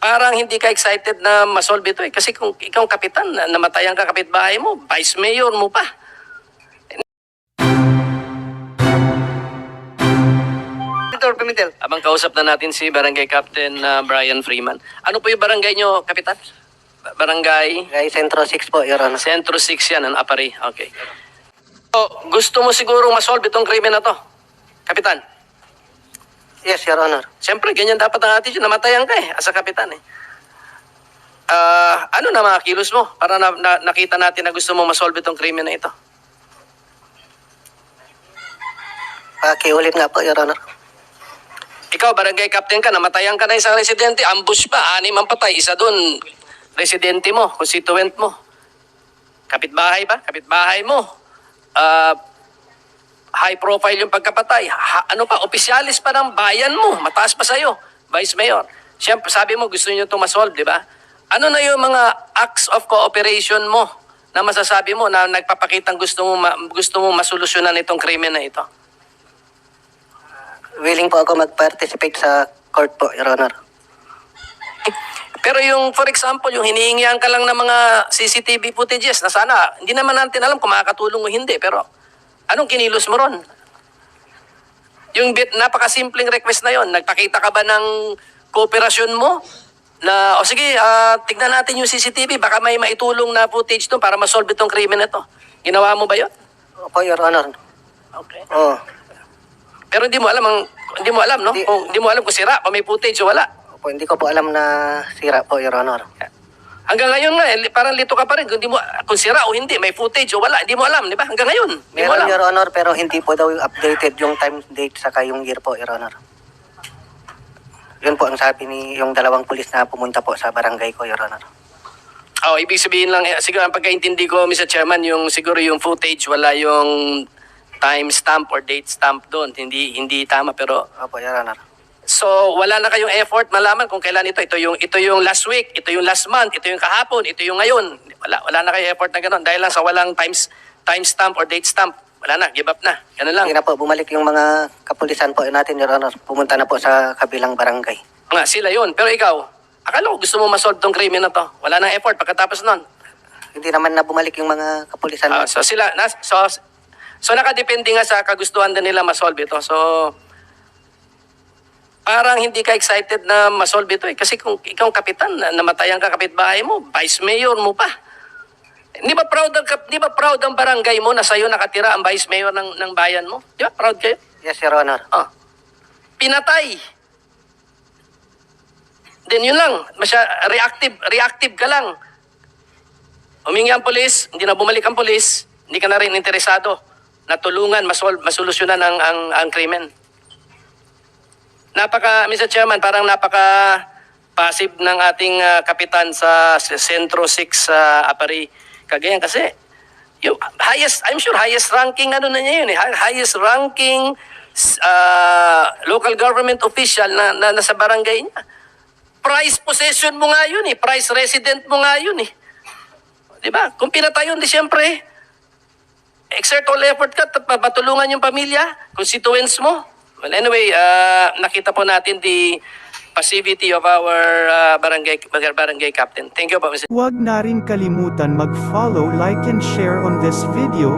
parang hindi ka excited na masolve ito eh. Kasi kung ikaw kapitan, namatayan ka kapitbahay mo, vice mayor mo pa. Pimentel. Abang kausap na natin si Barangay Captain Brian Freeman. Ano po yung barangay nyo, Kapitan? Barangay? Kay Centro 6 po, Your Honor. Centro 6 yan, ang Apari. Okay. So, gusto mo sigurong masolve itong krimen na to, Kapitan? Yes, Your Honor. Siyempre, ganyan dapat ang attitude. Namatayan ka eh, as a Kapitan eh. Ano na mga kilos mo para nakita natin na gusto mo masolve itong krimen na ito? Pakiulit nga po, Your Honor. Ikaw, barangay captain ka, namatayan ka na isang residente, ambush pa, 6 ang patay, isa doon, residente mo, constituent mo. Kapitbahay ba? Kapitbahay mo. High profile yung pagkapatay. Ano pa, opisyalis pa ng bayan mo, mataas pa sa'yo, Vice Mayor. Siyempre, sabi mo, gusto nyo ito masolve, di ba? Ano na yung mga acts of cooperation mo na masasabi mo na nagpapakitang gusto mo masolusyonan itong krimen na ito? Willing po ako mag-participate sa court po, Your Honor. Pero yung, for example, yung hinihingihan ka lang ng mga CCTV footages na sana, hindi naman natin alam kung makakatulong o hindi, pero anong kinilos mo ron? Yung napakasimpleng request na yon, nagpakita ka ba ng kooperasyon mo? Na, o sige, tignan natin yung CCTV, baka may maitulong na footage doon para masolve itong krimen na ito. Ginawa mo ba yon? Opo, Your Honor. Okay. Oo. Pero hindi mo alam, no? Hindi mo alam kung sira, kung may footage o wala. Opo, hindi ko po alam na sira po, Your Honor. Hanggang ngayon nga, parang lito ka pa rin. Kung sira o hindi, may footage o wala, hindi mo alam, di ba? Hanggang ngayon, hindi mo alam. Meron, Your Honor, pero hindi po daw updated yung time, date, saka yung year po, Your Honor. Yun po ang sabi ni yung dalawang pulis na pumunta po sa barangay ko, Your Honor. Oh, ibig sabihin lang, siguro ang pagkaintindi ko, Mr. Chairman, siguro yung footage, wala yung time stamp or date stamp doon. Hindi tama, pero Opo, Your Honor. so wala na kayong effort malaman kung kailan ito. Ito yung last week, ito yung last month, ito yung kahapon, ito yung ngayon. Wala na kayong effort na gano'n dahil lang sa walang time stamp or date stamp. Wala na, give up na. Ganun lang. Hindi na po, bumalik yung mga kapulisan po natin, Your Honor. Pumunta na po sa kabilang barangay. Nga, sila yun. Pero ikaw, akala ko gusto mo masolve tong krimen na to. Wala nang effort pagkatapos nun. Hindi naman na bumalik yung mga kapulisan. So nakadepende nga sa kagustuhan din nila masolve ito. So parang hindi ka excited na masolve ito eh. Kasi kung ikaw kapitan, namatayan ka kapitbahay mo, vice mayor mo pa. Di ba proud ang barangay mo na sa'yo nakatira ang vice mayor ng bayan mo? Di ba proud kayo? Yes, Your Honor. Oh. Pinatay. Then yun lang, reactive ka lang. Humingi ang polis, hindi na bumalik ang polis, hindi ka na rin interesado na tulungan, masolusyonan ang krimen. Mr. Chairman, parang napaka-passive ng ating kapitan sa Centro 6 sa Apari, Cagayan. Kasi, yung I'm sure highest ranking, na niya yun eh, highest ranking local government official na nasa barangay niya. Price possession mo nga yun eh, price resident mo nga yun eh. Diba? Kung pinatay yun, di siyempre, exert all effort ka, patulungan yung pamilya, constituents mo. Well, anyway, nakita po natin the passivity of our barangay captain. Thank you po, Mr. Huwag na rin kalimutan mag-follow, like and share on this video